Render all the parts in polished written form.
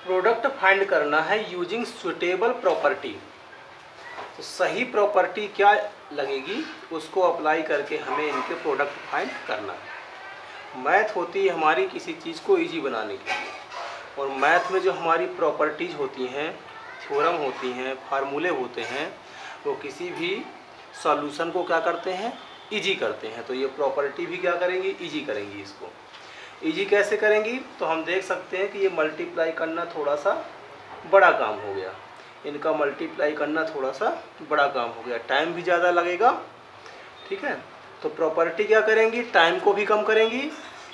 Product find करना है using suitable property. तो सही प्रॉपर्टी क्या लगेगी उसको अप्लाई करके हमें इनके प्रोडक्ट फाइंड करना है। मैथ होती है हमारी किसी चीज़ को इजी बनाने के लिए, और मैथ में जो हमारी प्रॉपर्टीज़ होती हैं, थ्योरम होती हैं, फार्मूले होते हैं, वो किसी भी सॉल्यूशन को क्या करते हैं, इजी करते हैं। तो ये प्रॉपर्टी भी क्या करेंगी, इजी करेंगी। इसको इजी कैसे करेंगी, तो हम देख सकते हैं कि ये मल्टीप्लाई करना थोड़ा सा बड़ा काम हो गया, इनका मल्टीप्लाई करना थोड़ा सा बड़ा काम हो गया, टाइम भी ज़्यादा लगेगा। ठीक है, तो प्रॉपर्टी क्या करेंगी, टाइम को भी कम करेंगी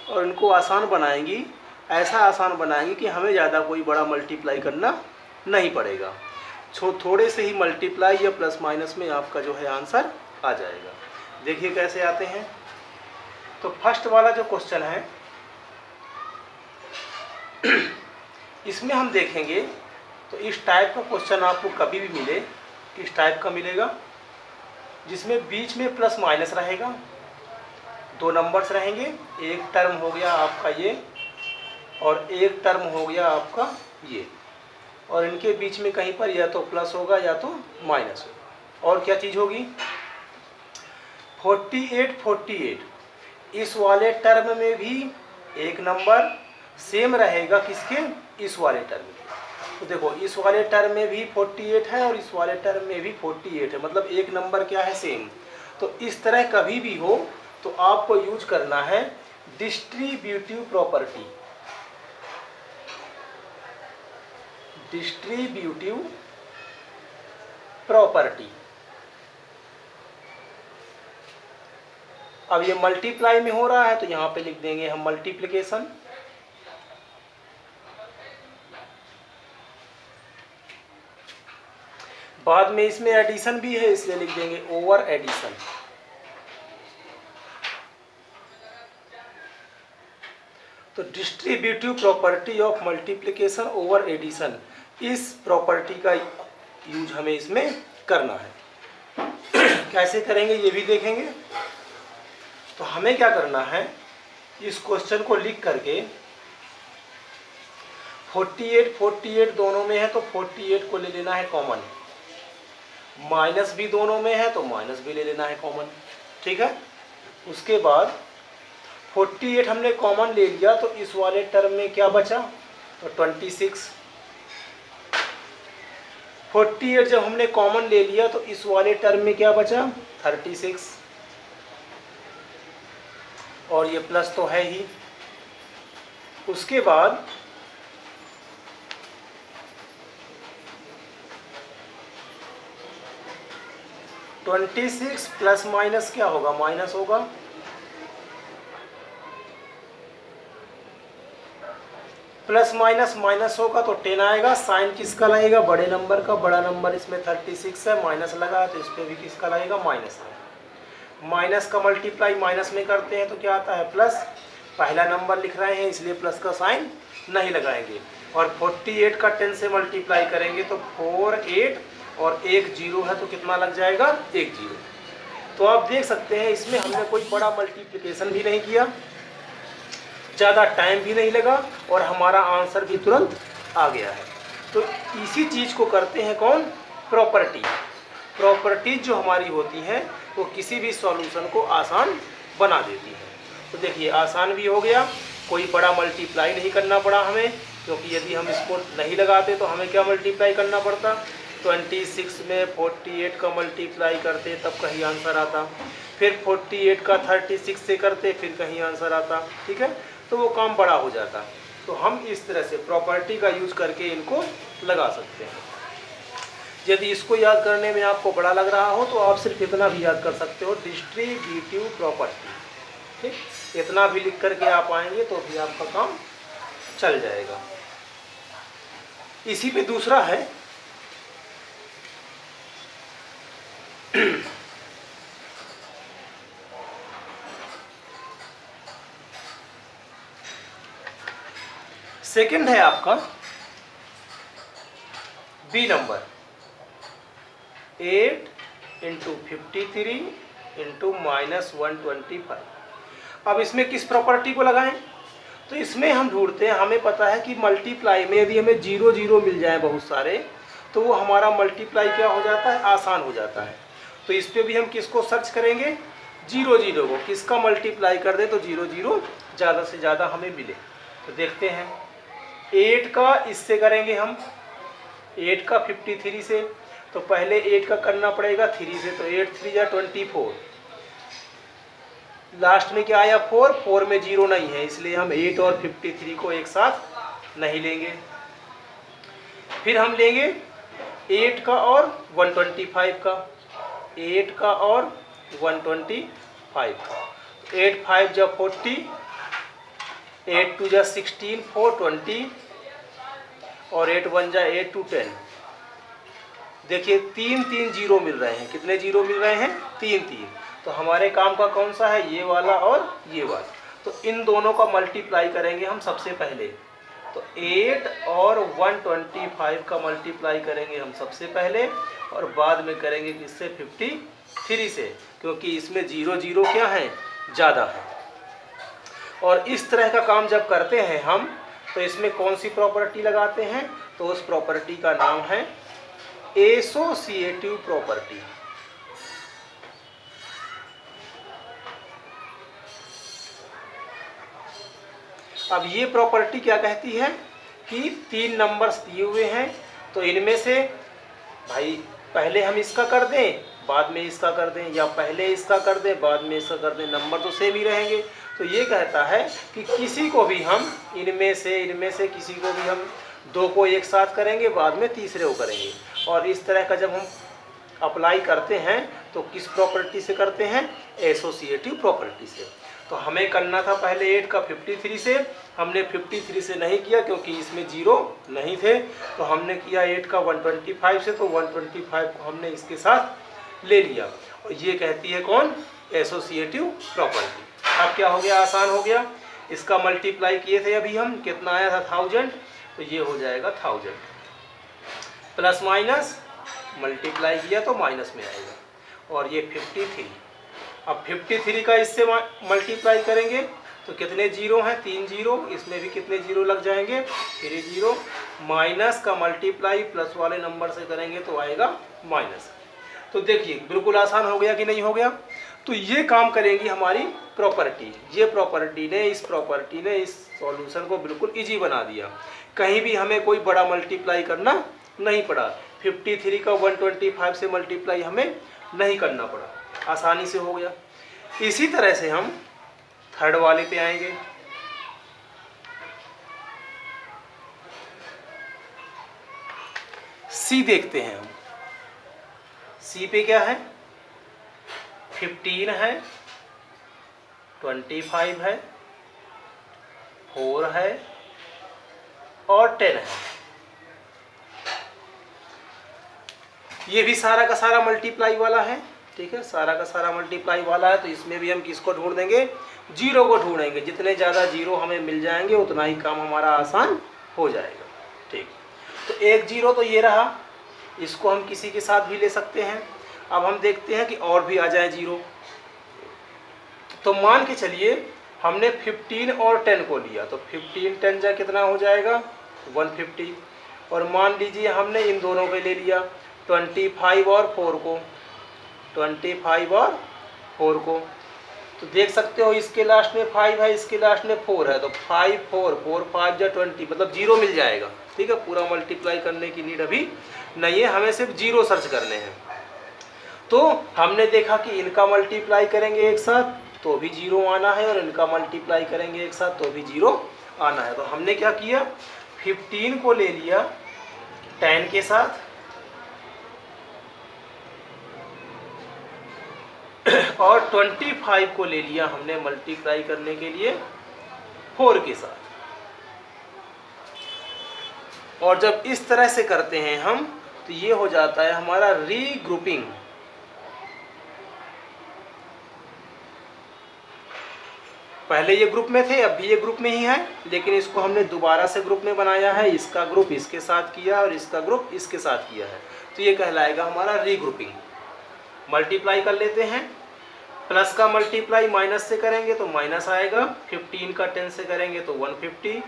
और इनको आसान बनाएंगी। ऐसा आसान बनाएंगी कि हमें ज़्यादा कोई बड़ा मल्टीप्लाई करना नहीं पड़ेगा। थोड़े से ही मल्टीप्लाई या प्लस माइनस में आपका जो है आंसर आ जाएगा। देखिए कैसे आते हैं। तो फर्स्ट वाला जो क्वेश्चन है इसमें हम देखेंगे, तो इस टाइप का क्वेश्चन आपको कभी भी मिले, किस टाइप का मिलेगा, जिसमें बीच में प्लस माइनस रहेगा, दो नंबर्स रहेंगे, एक टर्म हो गया आपका ये और एक टर्म हो गया आपका ये, और इनके बीच में कहीं पर या तो प्लस होगा या तो माइनस होगा। और क्या चीज़ होगी, 48 इस वाले टर्म में भी एक नंबर सेम रहेगा किसके, इस वाले टर्म के। तो देखो इस वाले टर्म में भी 48 है और इस वाले टर्म में भी 48 है, मतलब एक नंबर क्या है, सेम। तो इस तरह कभी भी हो तो आपको यूज करना है डिस्ट्रीब्यूटिव प्रॉपर्टी। Distributive property. अब ये मल्टीप्लाई में हो रहा है तो यहां पे लिख देंगे हम मल्टीप्लिकेशन, बाद में इसमें एडिशन भी है इसलिए लिख देंगे ओवर एडिशन। तो distributive property of multiplication over addition, इस प्रॉपर्टी का यूज हमें इसमें करना है। कैसे करेंगे ये भी देखेंगे। तो हमें क्या करना है, इस क्वेश्चन को लिख करके 48 दोनों में है तो 48 को ले लेना है कॉमन, माइनस भी दोनों में है तो माइनस भी ले लेना है कॉमन। ठीक है, उसके बाद 48 हमने कॉमन ले लिया तो इस वाले टर्म में क्या बचा, तो 26। 48 जब हमने कॉमन ले लिया तो इस वाले टर्म में क्या बचा, 36, और ये प्लस तो है ही। उसके बाद (26) प्लस माइनस क्या होगा, माइनस होगा। प्लस माइनस माइनस होगा तो 10 आएगा, साइन किसका लगेगा, बड़े नंबर का, बड़ा नंबर इसमें 36 है, माइनस लगा तो इस पर भी किसका लगेगा, माइनस का। माइनस का मल्टीप्लाई माइनस में करते हैं तो क्या आता है, प्लस। पहला नंबर लिख रहे हैं इसलिए प्लस का साइन नहीं लगाएंगे। और 48 का 10 से मल्टीप्लाई करेंगे तो 48 और एक जीरो है तो कितना लग जाएगा, एक जीरो। तो आप देख सकते हैं इसमें हमने कोई बड़ा मल्टीप्लिकेशन भी नहीं किया, ज़्यादा टाइम भी नहीं लगा और हमारा आंसर भी तुरंत आ गया है। तो इसी चीज़ को करते हैं कौन, प्रॉपर्टी। प्रॉपर्टीज जो हमारी होती हैं वो किसी भी सॉल्यूशन को आसान बना देती है। तो देखिए आसान भी हो गया, कोई बड़ा मल्टीप्लाई नहीं करना पड़ा हमें, क्योंकि यदि हम इसको नहीं लगाते तो हमें क्या मल्टीप्लाई करना पड़ता, 26 में 48 का मल्टीप्लाई करते तब कहीं आंसर आता, फिर 48 का 36 से करते फिर कहीं आंसर आता। ठीक है, तो वो काम बड़ा हो जाता। तो हम इस तरह से प्रॉपर्टी का यूज करके इनको लगा सकते हैं। यदि इसको याद करने में आपको बड़ा लग रहा हो तो आप सिर्फ इतना भी याद कर सकते हो, डिस्ट्रीब्यूटिव प्रॉपर्टी। ठीक, इतना भी लिख करके आप आएंगे तो भी आपका काम चल जाएगा। इसी पे दूसरा है सेकंड है आपका बी नंबर 8 × 53 × -125। अब इसमें किस प्रॉपर्टी को लगाएं, तो इसमें हम ढूंढते हैं, हमें पता है कि मल्टीप्लाई में यदि हमें 0 0 मिल जाए बहुत सारे, तो वो हमारा मल्टीप्लाई क्या हो जाता है, आसान हो जाता है। तो इस पर भी हम किसको सर्च करेंगे, 0 0 को, किसका मल्टीप्लाई कर दे तो 0 0 ज़्यादा से ज़्यादा हमें मिले। तो देखते हैं 8 का इससे करेंगे हम, 8 का 53 से, तो पहले 8 का करना पड़ेगा 3 से, तो 8 3 या 24, लास्ट में क्या आया 4, 4 में 0 नहीं है, इसलिए हम 8 और 53 को एक साथ नहीं लेंगे। फिर हम लेंगे 8 का और 125 का, 8 का और 125 का, 8 5 जा 40, 8 2 जा 16, 4 20 और 8 1 जा 8 2 10। देखिए 3 3 जीरो मिल रहे हैं, कितने जीरो मिल रहे हैं, 3 3। तो हमारे काम का कौन सा है, ये वाला और ये वाला। तो इन दोनों का मल्टीप्लाई करेंगे हम सबसे पहले, तो 8 और 125 का मल्टीप्लाई करेंगे हम सबसे पहले, और बाद में करेंगे किससे, 53 से, क्योंकि इसमें 0 0 क्या है, ज़्यादा है। और इस तरह का काम जब करते हैं हम, तो इसमें कौन सी प्रॉपर्टी लगाते हैं, तो उस प्रॉपर्टी का नाम है एसोसिएटिव प्रॉपर्टी। अब ये प्रॉपर्टी क्या कहती है कि 3 नंबर्स दिए हुए हैं, तो इनमें से भाई पहले हम इसका कर दें बाद में इसका कर दें, या पहले इसका कर दें बाद में इसका कर दें, नंबर तो सेम ही रहेंगे। तो ये कहता है कि किसी को भी हम इनमें से किसी को भी हम 2 को एक साथ करेंगे, बाद में तीसरे को करेंगे। और इस तरह का जब हम अप्लाई करते हैं तो किस प्रॉपर्टी से करते हैं, एसोसिएटिव प्रॉपर्टी से। तो हमें करना था पहले 8 का 53 से, हमने 53 से नहीं किया क्योंकि इसमें 0 नहीं थे, तो हमने किया 8 का 125 से, तो 125 को हमने इसके साथ ले लिया। और ये कहती है कौन, एसोसिएटिव प्रॉपर्टी। अब क्या हो गया, आसान हो गया। इसका मल्टीप्लाई किए थे अभी हम, कितना आया था 1000, तो ये हो जाएगा 1000 प्लस माइनस मल्टीप्लाई किया तो माइनस में आएगा, और ये 53। अब 53 का इससे मल्टीप्लाई करेंगे तो कितने जीरो हैं, 3 जीरो, इसमें भी कितने जीरो लग जाएंगे, 3 जीरो। माइनस का मल्टीप्लाई प्लस वाले नंबर से करेंगे तो आएगा माइनस। तो देखिए बिल्कुल आसान हो गया कि नहीं हो गया। तो ये काम करेंगी हमारी प्रॉपर्टी, ये प्रॉपर्टी ने इस सॉल्यूशन को बिल्कुल इजी बना दिया। कहीं भी हमें कोई बड़ा मल्टीप्लाई करना नहीं पड़ा, 53 का 125 से मल्टीप्लाई हमें नहीं करना पड़ा, आसानी से हो गया। इसी तरह से हम थर्ड वाले पे आएंगे। सी देखते हैं हम, सी पे क्या है, 15 है, 25 है, 4 है और 10 है। ये भी सारा का सारा मल्टीप्लाई वाला है, ठीक है, सारा का सारा मल्टीप्लाई वाला है। तो इसमें भी हम किसको ढूंढ देंगे, 0 को ढूंढेंगे। जितने ज़्यादा 0 हमें मिल जाएंगे उतना ही काम हमारा आसान हो जाएगा, ठीक। तो 1 0 तो ये रहा, इसको हम किसी के साथ भी ले सकते हैं। अब हम देखते हैं कि और भी आ जाए 0। तो मान के चलिए हमने 15 और 10 को लिया, तो 15 10 जा कितना हो जाएगा, 150। और मान लीजिए हमने इन दोनों को ले लिया, 25 और 4 को, 25 और 4 को। तो देख सकते हो इसके लास्ट में 5 है, इसके लास्ट में 4 है, तो 5 4 4 5 जा 20, मतलब 0 मिल जाएगा, ठीक है। पूरा मल्टीप्लाई करने की नीड अभी नहीं है, हमें सिर्फ 0 सर्च करने हैं। तो हमने देखा कि इनका मल्टीप्लाई करेंगे एक साथ तो भी 0 आना है, और इनका मल्टीप्लाई करेंगे एक साथ तो भी 0 आना है। तो हमने क्या किया, 15 को ले लिया 10 के साथ, और 25 को ले लिया हमने मल्टीप्लाई करने के लिए 4 के साथ। और जब इस तरह से करते हैं हम, तो ये हो जाता है हमारा रीग्रुपिंग। पहले ये ग्रुप में थे, अब भी ये ग्रुप में ही है, लेकिन इसको हमने दोबारा से ग्रुप में बनाया है। इसका ग्रुप इसके साथ किया और इसका ग्रुप इसके साथ किया है, तो ये कहलाएगा हमारा रीग्रुपिंग। मल्टीप्लाई कर लेते हैं, प्लस का मल्टीप्लाई माइनस से करेंगे तो माइनस आएगा, 15 का 10 से करेंगे तो 150,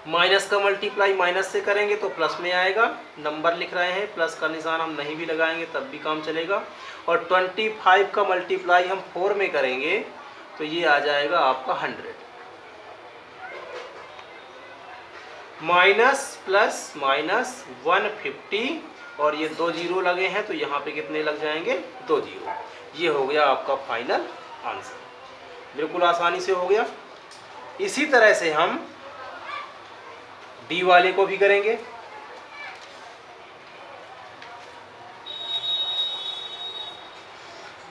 माइनस का मल्टीप्लाई माइनस से करेंगे तो प्लस में आएगा, नंबर लिख रहे हैं, प्लस का निशान हम नहीं भी लगाएंगे तब भी काम चलेगा। और 25 का मल्टीप्लाई हम 4 में करेंगे तो ये आ जाएगा आपका 100। माइनस प्लस माइनस 150 और ये 2 जीरो लगे हैं तो यहाँ पे कितने लग जाएंगे, 2 जीरो। ये हो गया आपका फाइनल आंसर, बिल्कुल आसानी से हो गया। इसी तरह से हम डी वाले को भी करेंगे।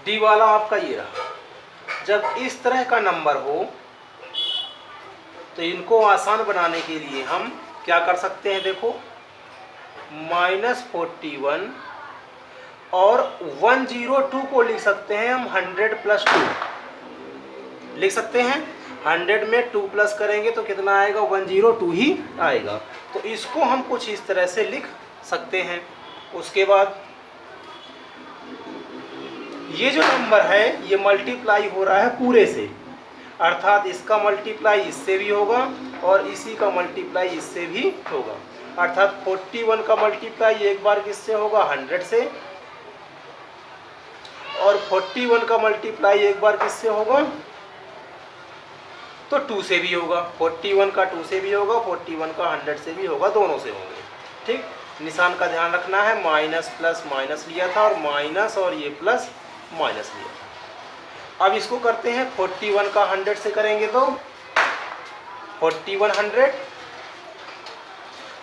डी वाला आपका ये रहा। जब इस तरह का नंबर हो तो इनको आसान बनाने के लिए हम क्या कर सकते हैं, देखो -41 और 102 को लिख सकते हैं हम 100 + 2 लिख सकते हैं। 100 में 2 प्लस करेंगे तो कितना आएगा, 102 ही आएगा। तो इसको हम कुछ इस तरह से लिख सकते हैं। उसके बाद ये जो नंबर है ये मल्टीप्लाई हो रहा है पूरे से, अर्थात इसका मल्टीप्लाई इससे भी होगा और इसी का मल्टीप्लाई इससे भी होगा। अर्थात 41 का मल्टीप्लाई एक बार किससे होगा, 100 से, और 41 का मल्टीप्लाई एक बार किससे होगा, तो 2 से भी होगा। 41 का 2 से भी होगा, 41 का 100 से भी होगा, दोनों से होंगे। ठीक, निशान का ध्यान रखना है। माइनस प्लस माइनस लिया था और माइनस और ये प्लस माइनस लिया था। अब इसको करते हैं 41 का 100 से करेंगे तो 41 100,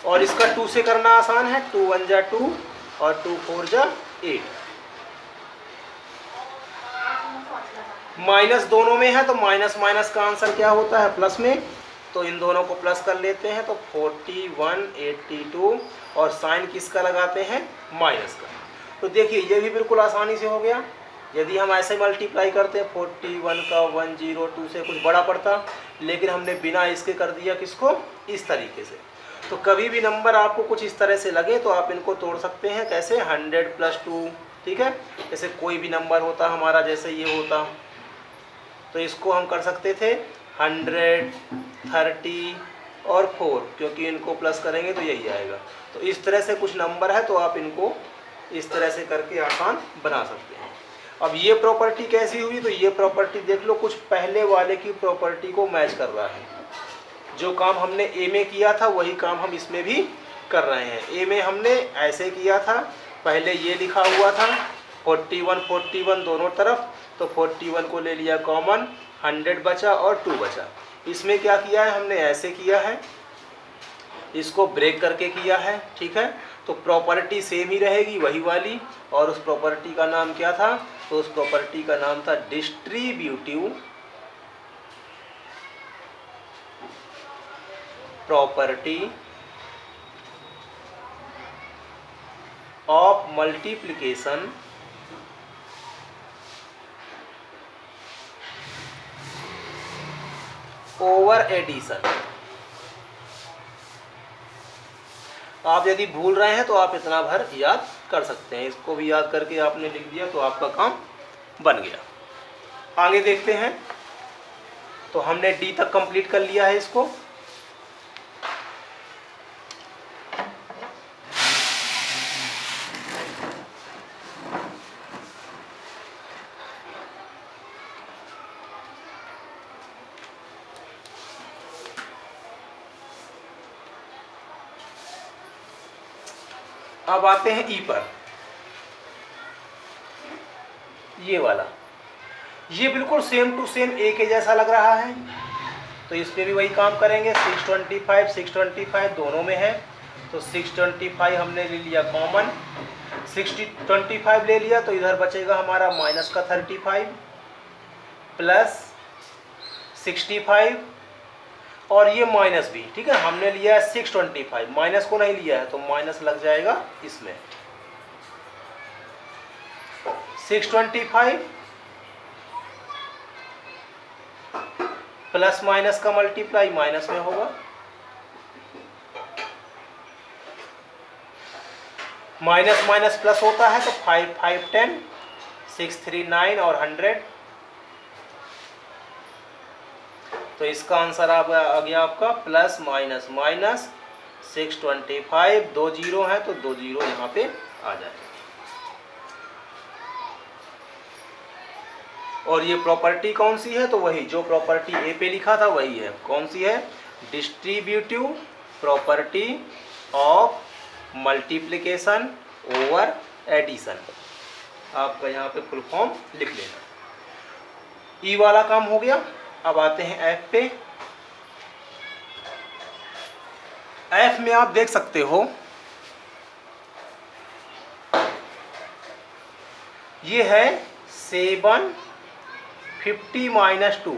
और इसका 2 से करना आसान है, 2 1 जा 2 और 2 4 जा 8। माइनस दोनों में है तो माइनस माइनस का आंसर क्या होता है, प्लस में, तो इन दोनों को प्लस कर लेते हैं तो 41 82 और साइन किसका लगाते हैं, माइनस का। तो देखिए ये भी बिल्कुल आसानी से हो गया। यदि हम ऐसे मल्टीप्लाई करते हैं 41 का 102 से कुछ बड़ा पड़ता, लेकिन हमने बिना इसके कर दिया किसको, इस तरीके से। तो कभी भी नंबर आपको कुछ इस तरह से लगे तो आप इनको तोड़ सकते हैं। कैसे, 100 + 2, ठीक है। जैसे कोई भी नंबर होता हमारा, जैसे ये होता, तो इसको हम कर सकते थे 100 30 और 4, क्योंकि इनको प्लस करेंगे तो यही आएगा। तो इस तरह से कुछ नंबर है तो आप इनको इस तरह से करके आसान बना सकते हैं। अब ये प्रॉपर्टी कैसी हुई, तो ये प्रॉपर्टी देख लो, कुछ पहले वाले की प्रॉपर्टी को मैच कर रहा है। जो काम हमने ए में किया था वही काम हम इसमें भी कर रहे हैं। ए में हमने ऐसे किया था, पहले ये लिखा हुआ था 41 41 दोनों तरफ, तो 41 को ले लिया कॉमन, 100 बचा और 2 बचा। इसमें क्या किया है, हमने ऐसे किया है, इसको ब्रेक करके किया है, ठीक है। तो प्रॉपर्टी सेम ही रहेगी, वही वाली। और उस प्रॉपर्टी का नाम क्या था, तो उस प्रॉपर्टी का नाम था distributive property of multiplication over addition. आप यदि भूल रहे हैं तो आप इतना भर याद कर सकते हैं। इसको भी याद करके आपने लिख दिया तो आपका काम बन गया। आगे देखते हैं। तो हमने डी तक कंप्लीट कर लिया है इसको। अब आते हैं ई पर। ये वाला, ये बिल्कुल सेम टू सेम ए के जैसा लग रहा है, तो इस पे भी वही काम करेंगे। 625 दोनों में है, तो 625 हमने ले लिया कॉमन, 625 ले लिया तो इधर बचेगा हमारा माइनस का 35 प्लस 65 और ये माइनस भी, ठीक है। हमने लिया है 625, माइनस को नहीं लिया है तो माइनस लग जाएगा इसमें। 625 प्लस माइनस का मल्टीप्लाई माइनस में होगा, माइनस माइनस प्लस होता है तो 5 5 10 639 और 100, तो इसका आंसर आ गया आपका प्लस माइनस माइनस 625, 2 जीरो हैं तो 2 जीरो यहाँ पे आ जाएगा। और ये प्रॉपर्टी कौन सी है, तो वही जो प्रॉपर्टी ए पे लिखा था वही है। कौन सी है, distributive property of multiplication over addition. आपका यहाँ पे फुल फॉर्म लिख लेना। ई वाला काम हो गया। अब आते हैं एफ पे। एफ में आप देख सकते हो ये है 750 माइनस 2।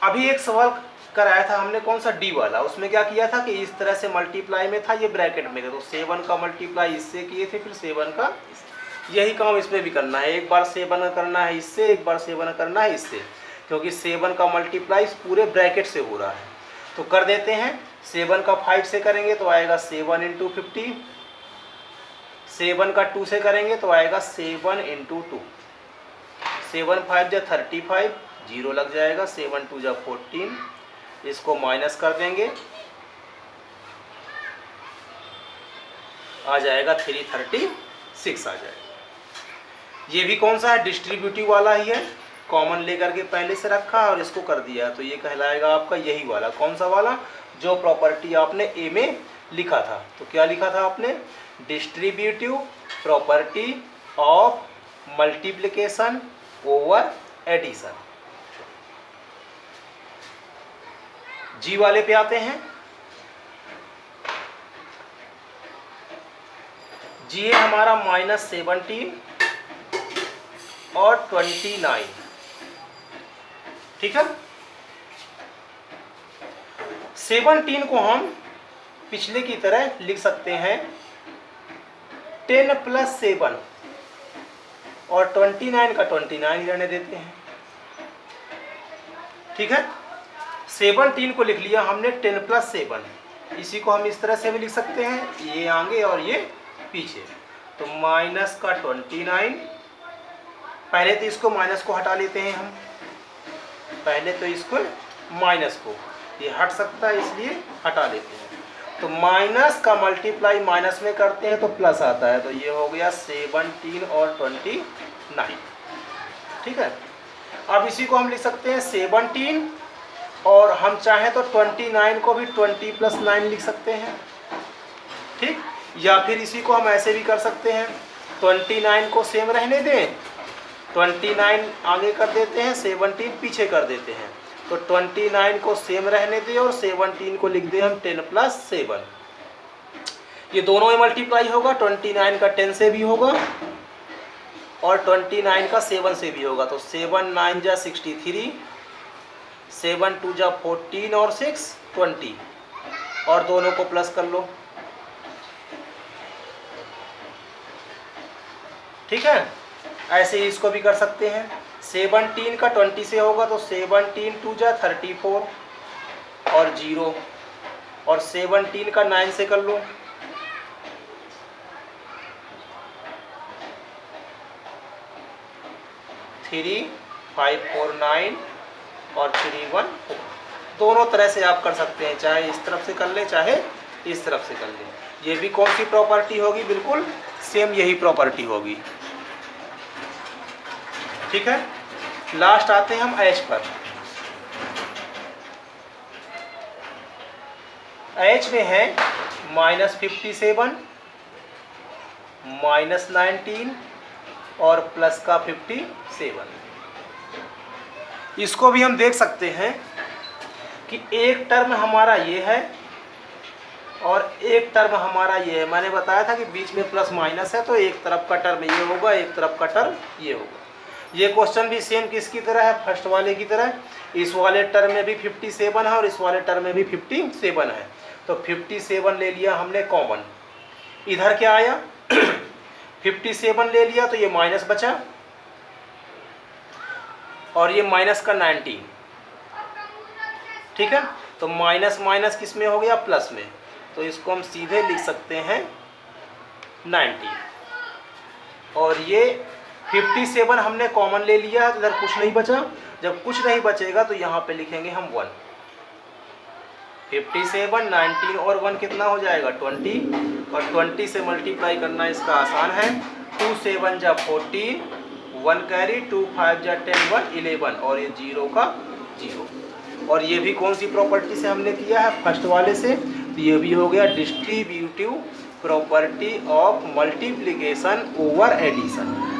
अभी एक सवाल कराया था हमने, कौन सा, डी वाला। उसमें क्या किया था कि इस तरह से मल्टीप्लाई में था, ये ब्रैकेट में था, तो 7 का मल्टीप्लाई इससे किए थे, फिर 7 का, यही काम इसमें भी करना है। एक बार 7 करना है इससे, एक बार 7 करना है इससे, क्योंकि 7 का मल्टीप्लाई पूरे ब्रैकेट से हो रहा है। तो कर देते हैं। 7 का 5 से करेंगे तो आएगा 7 × 50, 7 का 2 से करेंगे तो आएगा 7 × 2, 7 5 जा 35, 0 लग जाएगा, 7 2 जा 14, इसको माइनस कर देंगे, आ जाएगा 336 आ जाएगा। ये भी कौन सा है, डिस्ट्रीब्यूटिव वाला ही है, कॉमन लेकर के पहले से रखा और इसको कर दिया, तो ये कहलाएगा आपका यही वाला। कौन सा वाला, जो प्रॉपर्टी आपने ए में लिखा था। तो क्या लिखा था आपने, distributive property of multiplication over addition. जी वाले पे आते हैं। जी है हमारा -17 और 29, ठीक है। 17 को हम पिछले की तरह लिख सकते हैं 10 + 7, और 29 का 29 रहने देते हैं, ठीक है। 17 को लिख लिया हमने 10 + 7, इसी को हम इस तरह से भी लिख सकते हैं, ये आगे और ये पीछे। तो माइनस का 29, पहले तो इसको माइनस को हटा लेते हैं हम, पहले तो इसको माइनस को, ये हट सकता है इसलिए हटा लेते हैं। तो माइनस का मल्टीप्लाई माइनस में करते हैं तो प्लस आता है, तो ये हो गया 17 और 29, ठीक है। अब इसी को हम लिख सकते हैं 17, और हम चाहें तो 29 को भी 20 + 9 लिख सकते हैं, ठीक। या फिर इसी को हम ऐसे भी कर सकते हैं, 29 को सेम रहने दें, 29 आगे कर देते हैं, 17 पीछे कर देते हैं, तो 29 को सेम रहने दें और 17 को लिख दें हम 10 + 7। ये दोनों में मल्टीप्लाई होगा, 29 का 10 से भी होगा और 29 का 7 से भी होगा, तो 7 9 जा 63, 7 2 जा 14 और 6 20, और दोनों को प्लस कर लो, ठीक है। ऐसे ही इसको भी कर सकते हैं। 17 का 20 से होगा तो 17 2 जा 34 और 0, और 17 का 9 से कर लो, 3 5 4 9 और 3 1 4। दोनों तरह से आप कर सकते हैं, चाहे इस तरफ से कर ले चाहे इस तरफ से कर ले। ये भी कौन सी प्रॉपर्टी होगी, बिल्कुल सेम यही प्रॉपर्टी होगी, ठीक है। लास्ट आते हैं हम एच पर। एच में है -57, -19 और प्लस का 57। इसको भी हम देख सकते हैं कि एक टर्म हमारा ये है और एक टर्म हमारा ये है। मैंने बताया था कि बीच में प्लस माइनस है, तो एक तरफ का टर्म ये होगा, एक तरफ का टर्म ये होगा। ये क्वेश्चन भी सेम किसकी तरह है, फर्स्ट वाले की तरह। इस वाले टर्म में भी 57 है और इस वाले टर्म में भी 57 है, तो 57 ले लिया हमने कॉमन। इधर क्या आया 57 ले लिया तो ये माइनस बचा, और ये माइनस का 19, ठीक है। तो माइनस माइनस किस में हो गया, प्लस में, तो इसको हम सीधे लिख सकते हैं 90 और ये 57 हमने कॉमन ले लिया, इधर कुछ नहीं बचा। जब कुछ नहीं बचेगा तो यहाँ पे लिखेंगे हम 1। 57, 19 और 1 कितना हो जाएगा 20, और 20 से मल्टीप्लाई करना इसका आसान है। 2 7 जा 40, 1 कैरी, 2 5 जा 10, 1 11 और ये 0 का 0। और ये भी कौन सी प्रॉपर्टी से हमने किया है, फर्स्ट वाले से। तो ये भी हो गया distributive property of multiplication over addition.